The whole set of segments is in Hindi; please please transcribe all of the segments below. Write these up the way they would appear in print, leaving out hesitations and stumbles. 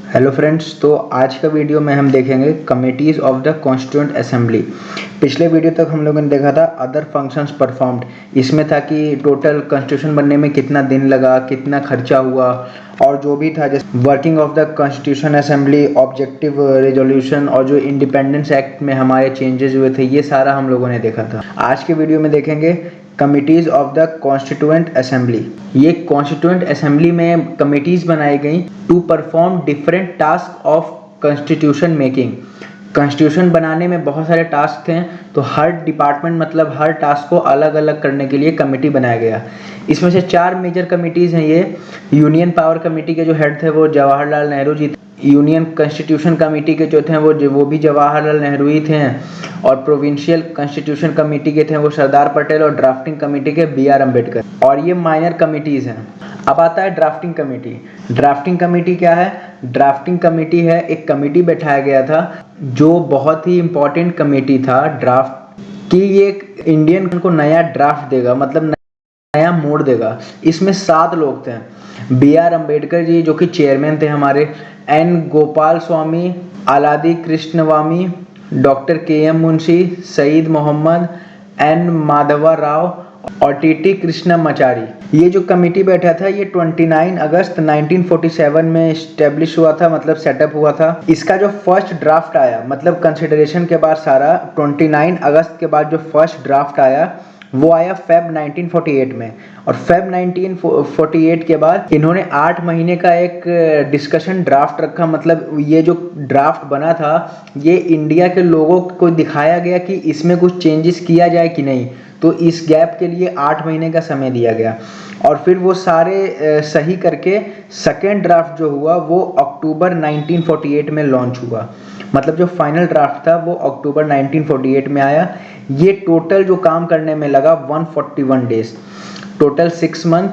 हेलो फ्रेंड्स, तो आज का वीडियो में हम देखेंगे committees of the constituent assembly. पिछले वीडियो तक हम लोगों ने देखा था अदर फंक्शंस परफॉर्म्ड। इसमें था कि टोटल कॉन्स्टिट्यूशन बनने में कितना दिन लगा, कितना खर्चा हुआ और जो भी था जैसे working of the constitution assembly, objective resolution और जो इंडिपेंडेंस एक्ट में हमारे चेंजेस हुए थे, ये सारा हम लोगों ने देखा था। आज के वीडियो में देखेंगे committees of the constituent assembly. ये कॉन्स्टिट्यूएंट असेंबली में कमिटीज बनाई गई to perform different task of constitution making. Constitution बनाने में बहुत सारे टास्क थे, तो हर डिपार्टमेंट मतलब हर टास्क को अलग अलग करने के लिए कमेटी बनाया गया। इसमें से 4 मेजर कमिटीज़ हैं। ये यूनियन पावर कमेटी के जो हेड थे वो जवाहरलाल नेहरू जी थे। यूनियन कॉन्स्टिट्यूशन कमेटी के जो थे वो भी जवाहरलाल नेहरू ही थे। और प्रोविंशियल कॉन्स्टिट्यूशन कमेटी के थे वो सरदार पटेल और ड्राफ्टिंग कमेटी के BR अम्बेडकर। और ये माइनर कमिटीज़ हैं। अब आता है ड्राफ्टिंग कमेटी। ड्राफ्टिंग कमेटी क्या है? ड्राफ्टिंग कमेटी है एक कमेटी बैठाया गया था जो बहुत ही इंपॉर्टेंट कमेटी था ड्राफ्ट की। ये इंडियन को नया ड्राफ्ट देगा, मतलब नया मोड़ देगा। इसमें 7 लोग थे। BR अम्बेडकर जी जो कि चेयरमैन थे हमारे, N Gopal Swami, Alladi Krishnaswami, doctor KM Munshi, Saiyid Mohammad, N Madhava Rao और TT कृष्णमाचारी। ये जो कमेटी बैठा था ये 29 अगस्त 1947 में इस्टेब्लिश हुआ था, मतलब सेटअप हुआ था। इसका जो फर्स्ट ड्राफ्ट आया, मतलब कंसिडरेशन के बाद सारा 29 अगस्त के बाद जो फर्स्ट ड्राफ्ट आया वो आया फेब 1948 में। और फेब 1948 के बाद इन्होंने 8 महीने का एक डिस्कशन ड्राफ्ट रखा। मतलब ये जो ड्राफ्ट बना था ये इंडिया के लोगों को दिखाया गया कि इसमें कुछ चेंजेस किया जाए कि नहीं। तो इस गैप के लिए 8 महीने का समय दिया गया और फिर वो सारे सही करके सेकेंड ड्राफ्ट जो हुआ वो अक्टूबर 1948 में लॉन्च हुआ। मतलब जो फाइनल ड्राफ्ट था वो अक्टूबर 1948 में आया। ये टोटल जो काम करने में लगा 141 डेज, टोटल 6 मंथ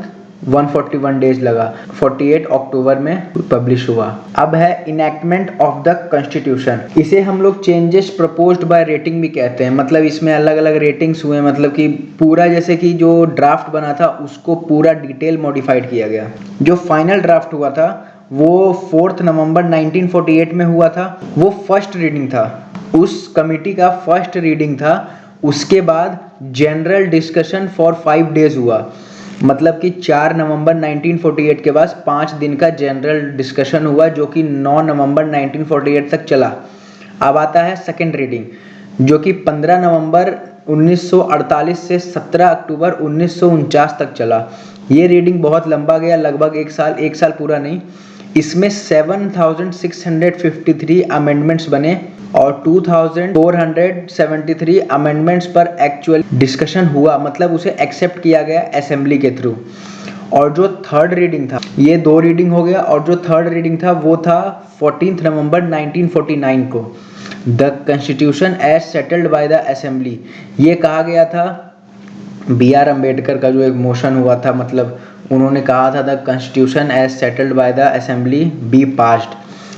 141 डेज लगा। 48 अक्टूबर में पब्लिश हुआ। अब है इनैक्टमेंट ऑफ द कॉन्स्टिट्यूशन। इसे हम लोग चेंजेस प्रपोज्ड बाय रेटिंग भी कहते हैं। मतलब इसमें अलग अलग रेटिंग्स हुए, मतलब कि पूरा जैसे कि जो ड्राफ्ट बना था उसको पूरा डिटेल मॉडिफाइड किया गया। जो फाइनल ड्राफ्ट हुआ था वो 4 नवंबर 1948 में हुआ था। वो फर्स्ट रीडिंग था, उस कमेटी का फर्स्ट रीडिंग था। उसके बाद जनरल डिस्कशन फॉर 5 डेज हुआ। मतलब कि 4 नवंबर 1948 के बाद 5 दिन का जनरल डिस्कशन हुआ जो कि 9 नवंबर 1948 तक चला। अब आता है सेकेंड रीडिंग जो कि 15 नवंबर 1948 से 17 अक्टूबर 1949 तक चला। ये रीडिंग बहुत लंबा गया, लगभग एक साल पूरा नहीं। इसमें 7653 अमेंडमेंट्स बने और 2473 अमेंडमेंट्स पर एक्चुअल डिस्कशन हुआ, मतलब उसे एक्सेप्ट किया गया असेंबली के थ्रू। और जो थर्ड रीडिंग था, ये 2 रीडिंग हो गया, और जो थर्ड रीडिंग था वो था 14 नवंबर 1949 को। The constitution as settled by the assembly. ये कहा गया था BR अम्बेडकर का जो एक मोशन हुआ था, मतलब उन्होंने कहा था the constitution as settled by the assembly be passed.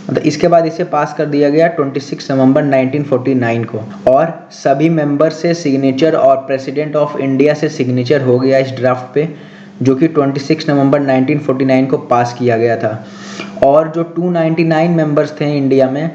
मतलब इसके बाद इसे पास कर दिया गया 26 नवंबर 1949 को। और सभी मेंबर से सिग्नेचर और प्रेसिडेंट ऑफ इंडिया से सिग्नेचर हो गया इस ड्राफ्ट पे, जो कि 26 नवंबर 1949 को पास किया गया था। और जो 299 मेंबर्स थे इंडिया में,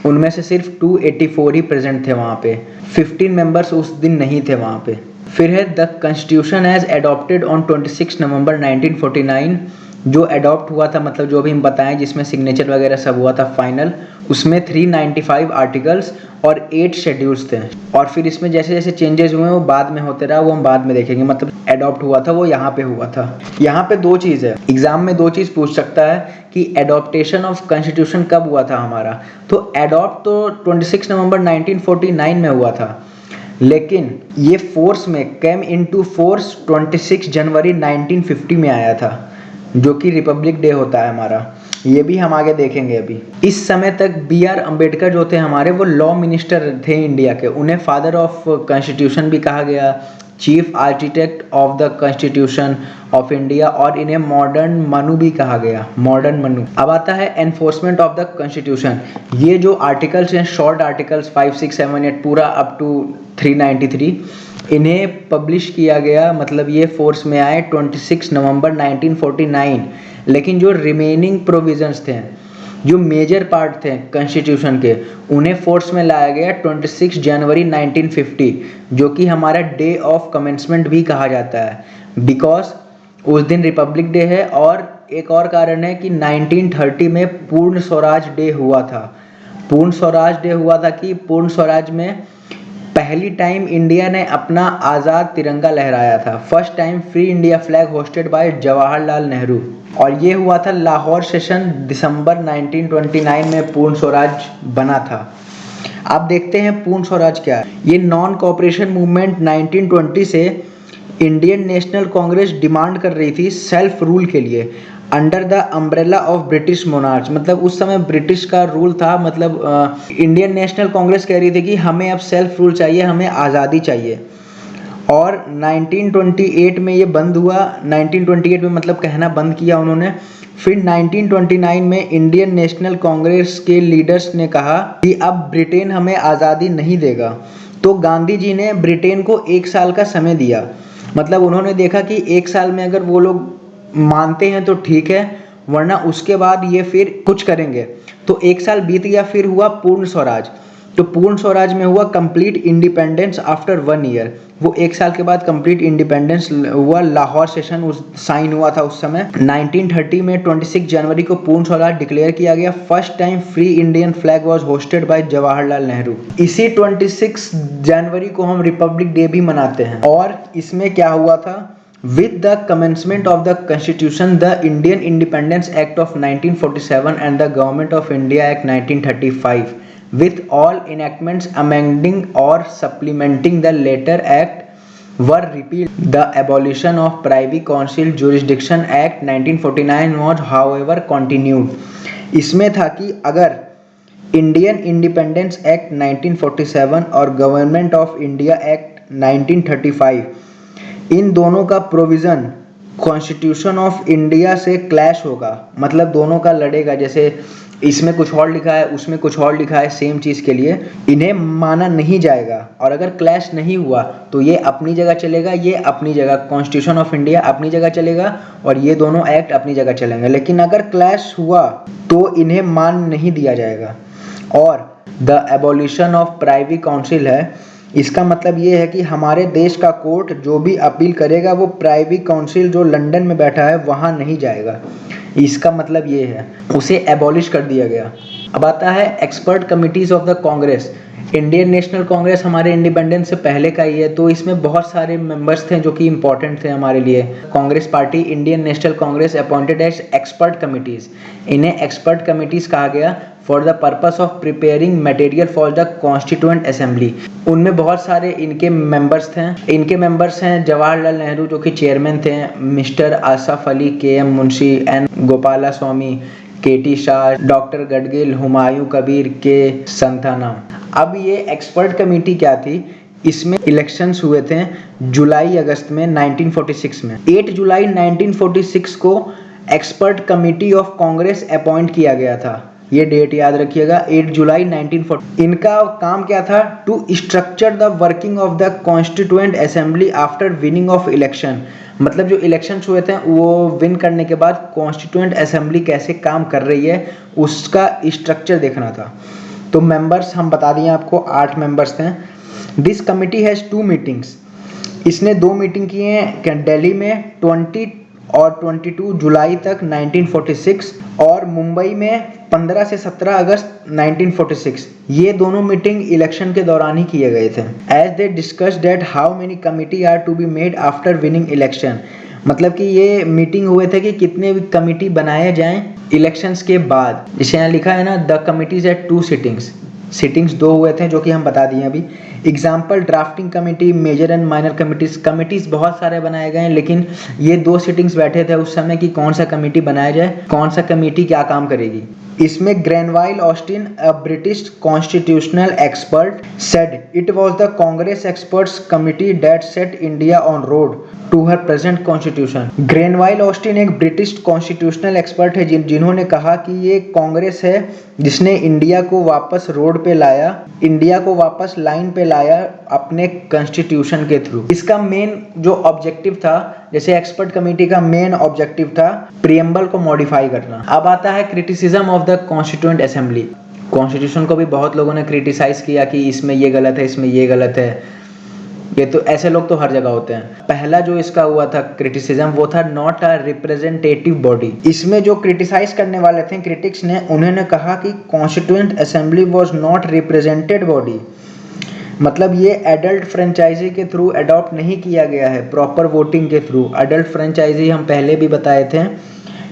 उनमें से सिर्फ 284 ही प्रेजेंट थे वहाँ पे। 15 मेंबर्स उस दिन नहीं थे वहाँ पे। फिर है the constitution as adopted on 26 November 1949। जो अडॉप्ट हुआ था, मतलब जो भी हम बताएं जिसमें सिग्नेचर वगैरह सब हुआ था फाइनल, उसमें 395 आर्टिकल्स और 8 शेड्यूल्स थे। और फिर इसमें जैसे जैसे चेंजेस हुए वो बाद में होते रहा, वो हम बाद में देखेंगे। मतलब अडॉप्ट हुआ था वो यहाँ पे हुआ था। यहाँ पे 2 चीज़ है, एग्जाम में 2 चीज़ पूछ सकता है कि एडॉप्टेशन ऑफ कॉन्स्टिट्यूशन कब हुआ था हमारा। तो अडॉप्ट तो 26 नवंबर 1949 में हुआ था, लेकिन ये फोर्स में केम इनटू फोर्स 26 जनवरी 1950 में आया था, जो कि रिपब्लिक डे होता है हमारा। ये भी हम आगे देखेंगे। अभी इस समय तक BR अम्बेडकर जो थे हमारे, वो लॉ मिनिस्टर थे इंडिया के। उन्हें फादर ऑफ कॉन्स्टिट्यूशन भी कहा गया, chief architect of the constitution of India, और इन्हें मॉडर्न मनु भी कहा गया, मॉडर्न मनु। अब आता है एनफोर्समेंट ऑफ द कॉन्स्टिट्यूशन। ये जो आर्टिकल्स हैं, शॉर्ट आर्टिकल्स 5, 6, 7, 8 पूरा अप टू 393, इन्हें पब्लिश किया गया, मतलब ये फोर्स में आए 26 नवंबर 1949। लेकिन जो रिमेनिंग प्रोविजंस थे जो मेजर पार्ट थे कॉन्स्टिट्यूशन के उन्हें फोर्स में लाया गया 26 जनवरी 1950, जो कि हमारा डे ऑफ कमेंसमेंट भी कहा जाता है बिकॉज उस दिन रिपब्लिक डे है। और एक और कारण है कि 1930 में पूर्ण स्वराज डे हुआ था। पूर्ण स्वराज डे हुआ था कि पूर्ण स्वराज में पहली टाइम इंडिया ने अपना आज़ाद तिरंगा लहराया था। First time free India flag hosted by Jawaharlal Nehru, और ये हुआ था लाहौर सेशन दिसंबर 1929 में पूर्ण स्वराज बना था। अब देखते हैं पूर्ण स्वराज क्या है। ये नॉन कोऑपरेशन मूवमेंट 1920 से इंडियन नेशनल कांग्रेस डिमांड कर रही थी सेल्फ रूल के लिए under the umbrella of British monarch. मतलब उस समय ब्रिटिश का रूल था। मतलब इंडियन नेशनल कांग्रेस कह रही थी कि हमें अब सेल्फ रूल चाहिए, हमें आज़ादी चाहिए। और 1928 में ये बंद हुआ। 1928 में मतलब कहना बंद किया उन्होंने। फिर 1929 में इंडियन नेशनल कांग्रेस के लीडर्स ने कहा कि अब ब्रिटेन हमें आज़ादी नहीं देगा, तो गांधी जी ने ब्रिटेन को 1 साल का समय दिया। मतलब उन्होंने देखा कि 1 साल में अगर वो लोग मानते हैं तो ठीक है, वरना उसके बाद ये फिर कुछ करेंगे। तो 1 साल बीत गया, फिर हुआ पूर्ण स्वराज। तो पूर्ण स्वराज में हुआ कंप्लीट इंडिपेंडेंस आफ्टर 1 ईयर। वो 1 साल के बाद कंप्लीट इंडिपेंडेंस हुआ। लाहौर सेशन उस साइन हुआ था उस समय। 1930 में 26 जनवरी को पूर्ण स्वराज डिक्लेयर किया गया। First time free Indian flag was hosted by Jawaharlal Nehru. इसी 26 जनवरी को हम रिपब्लिक डे भी मनाते हैं। और इसमें क्या हुआ था, with the commencement of the constitution, the Indian Independence Act of 1947 and the Government of India Act 1935, with all enactments amending or supplementing the latter act were repealed. The abolition of Privy Council Jurisdiction Act 1949 was however continued. इसमें था कि अगर इंडियन इंडिपेंडेंस एक्ट 1947 और गवर्नमेंट ऑफ इंडिया एक्ट 1935, इन दोनों का प्रोविज़न कॉन्स्टिट्यूशन ऑफ इंडिया से क्लैश होगा। मतलब दोनों का लड़ेगा। जैसे इसमें कुछ और लिखा है, उसमें कुछ और लिखा है, सेम चीज़ के लिए इन्हें माना नहीं जाएगा। और अगर क्लैश नहीं हुआ तो ये अपनी जगह चलेगा, ये अपनी जगह, कॉन्स्टिट्यूशन ऑफ इंडिया अपनी जगह चलेगा और ये दोनों एक्ट अपनी जगह चलेंगे। लेकिन अगर क्लैश हुआ तो इन्हें मान नहीं दिया जाएगा। और the abolition of privy council है, इसका मतलब ये है कि हमारे देश का कोर्ट जो भी अपील करेगा वो प्राइवी काउंसिल जो लंदन में बैठा है वहाँ नहीं जाएगा। इसका मतलब ये है, उसे एबॉलिश कर दिया गया। अब आता है expert committees of the Congress. Indian National Congress हमारे इंडिपेंडेंस से पहले का ही है, तो इसमें बहुत सारे मेंबर्स थे जो कि इंपॉर्टेंट थे हमारे लिए। Congress party Indian National Congress appointed as expert committees. इन्हें एक्सपर्ट कमिटीज़ कहा गया for the purpose of preparing material for the constituent assembly. उनमें बहुत सारे इनके मेंबर्स थे। इनके मेंबर्स हैं जवाहरलाल नेहरू जो कि चेयरमैन थे, mister Asaf Ali, KM Munshi, N Gopala Swami, KT Shah, doctor Gadgil, Humayun Kabir, K Santhana. अब ये एक्सपर्ट कमेटी क्या थी, इसमें इलेक्शंस हुए थे जुलाई अगस्त में 1946 में। 8 जुलाई 1946 को expert committee of Congress appoint किया गया था। ये डेट याद रखिएगा, 8 जुलाई 1940। इनका काम क्या था, to structure the working of the constituent assembly after winning of election. मतलब जो इलेक्शंस हुए थे वो विन करने के बाद कॉन्स्टिट्यूएंट असेंबली कैसे काम कर रही है उसका स्ट्रक्चर देखना था। तो मेंबर्स हम बता दिए आपको, 8 मेंबर्स थे। This committee has 2 meetings. इसने 2 मीटिंग किए हैं, दिल्ली में 20 और 22 जुलाई तक 1946 और मुंबई में 15 से 17 अगस्त 1946। ये दोनों मीटिंग इलेक्शन के दौरान ही किए गए थे। As they discuss that how many committee are to be made after winning election. मतलब कि ये मीटिंग हुए थे कि कितने कमिटी बनाए जाएं इलेक्शंस के बाद। जैसे यहाँ लिखा है ना, द कमिटीज एट 2 सिटिंग्स 2 हुए थे जो कि हम बता दिए अभी। Example drafting committee, major and minor committees बहुत सारे बनाए गए हैं, लेकिन ये 2 सिटिंग्स बैठे थे उस समय कि कौन सा कमेटी बनाया जाए, कौन सा कमेटी क्या काम करेगी। इसमें Granville Austin, a British constitutional expert, said it was the Congress experts committee that set India on road to her present constitution. Granville Austin एक ब्रिटिश कॉन्स्टिट्यूशनल एक्सपर्ट है जिन्होंने कहा कि ये कांग्रेस है जिसने इंडिया को वापस रोड पे लाया, इंडिया को वापस लाइन पे लाया अपने कॉन्स्टिट्यूशन के थ्रू। इसका मेन जो ऑब्जेक्टिव था, जैसे एक्सपर्ट कमेटी का मेन ऑब्जेक्टिव था प्रीएम्बल को मॉडिफाई करना। अब आता है criticism of the constituent assembly. Constitution को भी बहुत लोगों ने क्रिटिसाइज किया कि इसमें ये गलत है, इसमें ये गलत है। ये तो ऐसे लोग तो हर जगह होते हैं। पहला जो इसका हुआ था क्रिटिसिज्म, वो था नॉट अ रिप्रेजेंटेटिव बॉडी। इसमें जो क्रिटिसाइज करने वाले थे क्रिटिक्स ने, उन्होंने कहा कि constituent assembly was not represented body. मतलब ये एडल्ट फ्रेंचाइजी के थ्रू अडॉप्ट नहीं किया गया है, प्रॉपर वोटिंग के थ्रू। एडल्ट फ्रेंचाइजी हम पहले भी बताए थे,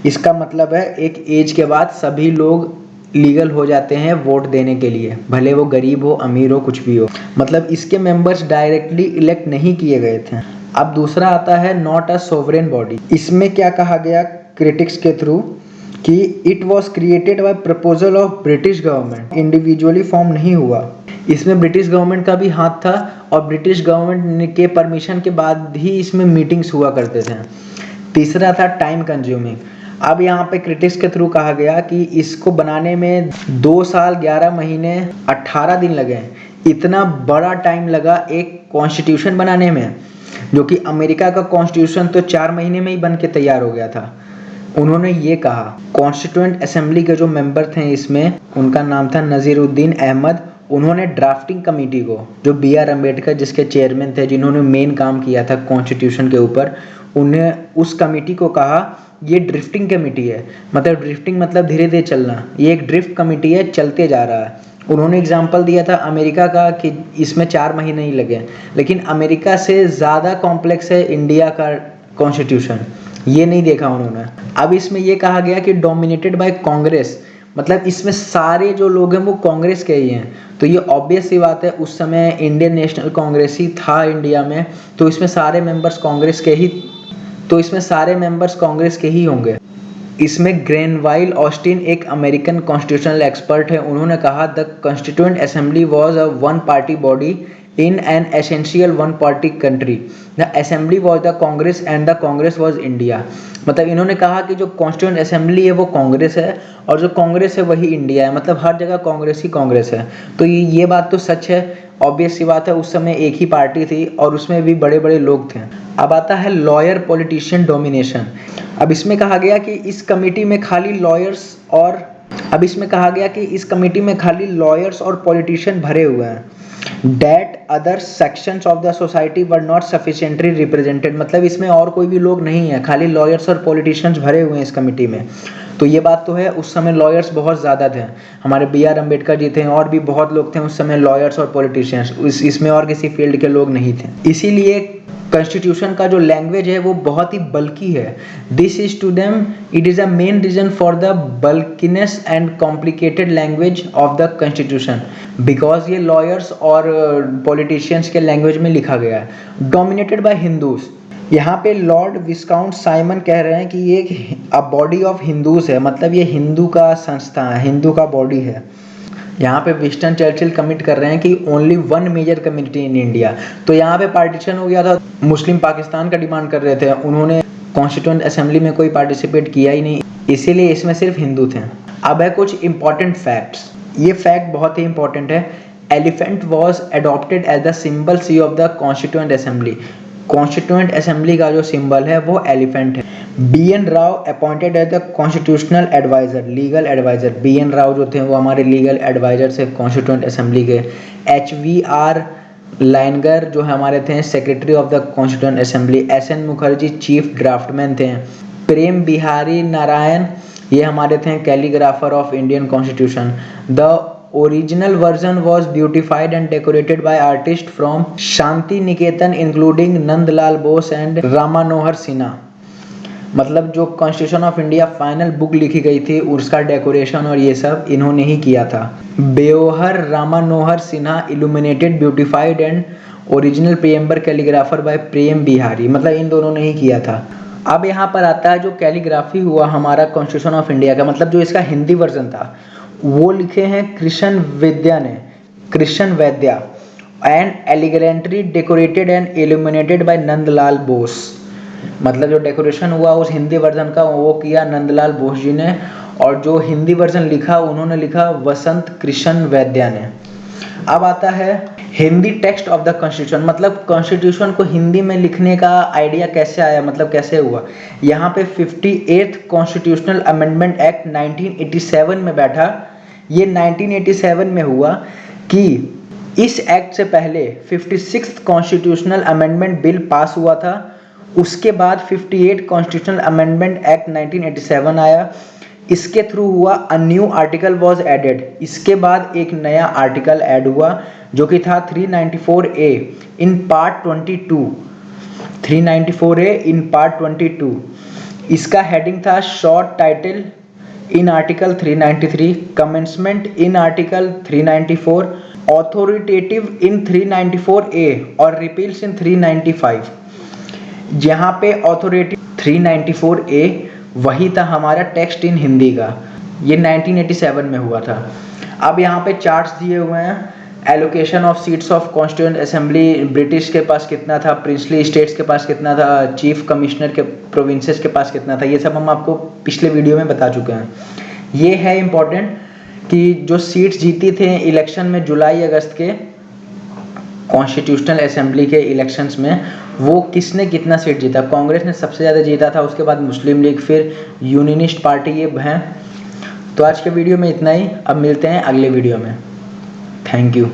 इसका मतलब है एक एज के बाद सभी लोग लीगल हो जाते हैं वोट देने के लिए, भले वो गरीब हो, अमीर हो, कुछ भी हो। मतलब इसके मेंबर्स डायरेक्टली इलेक्ट नहीं किए गए थे। अब दूसरा आता है नॉट अ सोवरेन बॉडी। इसमें क्या कहा गया क्रिटिक्स के थ्रू कि it was created by proposal of British government, individually form नहीं हुआ। इसमें ब्रिटिश गवर्नमेंट का भी हाथ था और ब्रिटिश गवर्नमेंट के परमिशन के बाद ही इसमें मीटिंग्स हुआ करते थे। तीसरा था टाइम कंज्यूमिंग। अब यहाँ पे क्रिटिक्स के थ्रू कहा गया कि इसको बनाने में 2 साल 11 महीने 18 दिन लगे। इतना बड़ा टाइम लगा एक कॉन्स्टिट्यूशन बनाने में, जो कि अमेरिका का कॉन्स्टिट्यूशन तो 4 महीने में ही बन के तैयार हो गया था। उन्होंने ये कहा, कॉन्स्टिट्यूएंट असेंबली के जो मेंबर थे इसमें, उनका नाम था नजीरुद्दीन अहमद। उन्होंने ड्राफ्टिंग कमेटी को, जो B.R. अम्बेडकर जिसके चेयरमैन थे, जिन्होंने मेन काम किया था कॉन्स्टिट्यूशन के ऊपर, उन्हें उस कमेटी को कहा ये ड्रिफ्टिंग कमेटी है। मतलब ड्रिफ्टिंग मतलब धीरे धीरे चलना, ये एक ड्रिफ्ट कमेटी है, चलते जा रहा है। उन्होंने एग्जाम्पल दिया था अमेरिका का कि इसमें 4 महीने ही लगे, लेकिन अमेरिका से ज़्यादा कॉम्प्लेक्स है इंडिया का कॉन्स्टिट्यूशन, ये नहीं देखा उन्होंने। अब इसमें ये कहा गया कि डोमिनेटेड बाय कांग्रेस, मतलब इसमें सारे जो लोग हैं वो कांग्रेस के ही हैं। तो ये ऑब्वियस सी बात है, उस समय इंडियन नेशनल कांग्रेस ही था इंडिया में, तो इसमें सारे मेंबर्स कांग्रेस के ही होंगे। इसमें ग्रेनवाइल ऑस्टिन एक अमेरिकन कॉन्स्टिट्यूशनल एक्सपर्ट है। उन्होंने कहा the constituent assembly was a one party body in an essential one party country. The assembly was the Congress and the Congress was India. मतलब इन्होंने कहा कि जो कॉन्स्टिट्यूएंट असेंबली है वो कांग्रेस है और जो कांग्रेस है वही इंडिया है। मतलब हर जगह कांग्रेस ही कांग्रेस है। तो ये बात तो सच है, ऑब्वियस सी बात है। उस समय एक ही पार्टी थी और उसमें भी बड़े बड़े लोग थे। अब आता है लॉयर पॉलिटिशियन डोमिनेशन। अब इसमें कहा गया कि इस कमेटी में खाली लॉयर्स और पॉलिटिशियन भरे हुए हैं। That other sections of the society were not sufficiently represented। मतलब इसमें और कोई भी लोग नहीं है, खाली लॉयर्स और पॉलिटिशियंस भरे हुए हैं इस कमेटी में। तो ये बात तो है, उस समय लॉयर्स बहुत ज़्यादा थे। हमारे B.R. अम्बेडकर जी थे और भी बहुत लोग थे उस समय लॉयर्स और पॉलिटिशियंस। इसमें और किसी फील्ड के लोग नहीं थे। इसीलिए कॉन्स्टिट्यूशन का जो लैंग्वेज है वो बहुत ही बल्कि है। This is to them it is a main reason for the bulkiness and complicated language of the constitution, because ये लॉयर्स और पॉलिटिशियंस के लैंग्वेज में लिखा गया है। Dominated by Hindus. यहाँ पे लॉर्ड विस्काउंट साइमन कह रहे हैं कि ये अ बॉडी ऑफ हिंदूज है, मतलब ये हिंदू का संस्था है, हिंदू का बॉडी है। यहाँ पे विंस्टन चर्चिल कमिट कर रहे हैं कि only one major community in India. तो यहाँ पे पार्टीशन हो गया था, मुस्लिम पाकिस्तान का डिमांड कर रहे थे, उन्होंने कॉन्स्टिट्यूएंट असेंबली में कोई पार्टिसिपेट किया ही नहीं, इसीलिए इसमें सिर्फ हिंदू थे। अब है कुछ इंपॉर्टेंट फैक्ट्स। ये फैक्ट बहुत ही इंपॉर्टेंट है। Elephant was adopted as the symbol see of the constituent assembly. Constituent assembly का जो सिंबल है वो एलिफेंट है। B.N. Rau appointed as the constitutional adviser, legal adviser. B.N. Rau जो थे वो हमारे लीगल एडवाइजर थे कॉन्स्टिट्यूएंट असेंबली के। H.V.R. लाइनगर जो हमारे थे secretary of the constituent assembly. S.N. Mukherjee chief draftsman थे। प्रेम बिहारी नारायण ये हमारे थे calligrapher of Indian constitution. The original version was beautified and decorated by artist from Shanti Niketan including Nandlal Bose and Rammanohar Sinha. मतलब जो constitution of India final book लिखी गई थी उसका डेकोरेशन और ये सब इन्होंने ही किया था। Beohar Rammanohar Sinha illuminated beautified and original preamble calligrapher by Prem Behari. मतलब इन दोनों ने ही किया था। अब यहाँ पर आता है जो कैलीग्राफी हुआ हमारा कॉन्स्टिट्यूशन ऑफ इंडिया का, मतलब जो इसका हिंदी वर्जन था वो लिखे हैं Krishna Vaidya and elegantly decorated and illuminated by Nandalal Bose. मतलब जो डेकोरेशन हुआ उस हिंदी वर्जन का वो किया नंदलाल बोस जी ने, और जो हिंदी वर्जन लिखा उन्होंने लिखा वसंत कृष्ण वैद्या ने। अब आता है Hindi text of the constitution, मतलब कॉन्स्टिट्यूशन को हिंदी में लिखने का आइडिया कैसे आया, मतलब कैसे हुआ। यहाँ पे 58th कॉन्स्टिट्यूशनल अमेंडमेंट एक्ट 1987 में बैठा। ये 1987 में हुआ कि इस एक्ट से पहले 56th constitutional amendment bill pass हुआ था। उसके बाद 58 कॉन्स्टिट्यूशनल अमेंडमेंट एक्ट 1987 आया। इसके थ्रू हुआ a new article was added. इसके बाद एक नया आर्टिकल ऐड हुआ जो कि था 394A in part 22। 394A in part 22। इसका हेडिंग था short title in article 393, commencement in article 394, authoritative in 394A और रिपील्स इन 395। जहाँ पे ऑथोरिटेटिव 394A वही था हमारा टेक्स्ट इन हिंदी का। ये 1987 में हुआ था। अब यहाँ पे चार्ट्स दिए हुए हैं। Allocation of seats of constituent assembly, British के पास कितना था, प्रिंसली स्टेट्स के पास कितना था, चीफ कमिश्नर के प्रोविंसेस के पास कितना था, ये सब हम आपको पिछले वीडियो में बता चुके हैं। ये है इम्पोर्टेंट कि जो सीट्स जीती थे इलेक्शन में जुलाई अगस्त के कॉन्स्टिट्यूशनल असेंबली के इलेक्शंस में, वो किसने कितना सीट जीता। कांग्रेस ने सबसे ज़्यादा जीता था, उसके बाद मुस्लिम लीग, फिर यूनियनिस्ट पार्टी, ये हैं। तो आज के वीडियो में इतना ही। अब मिलते हैं अगले वीडियो में। Thank you.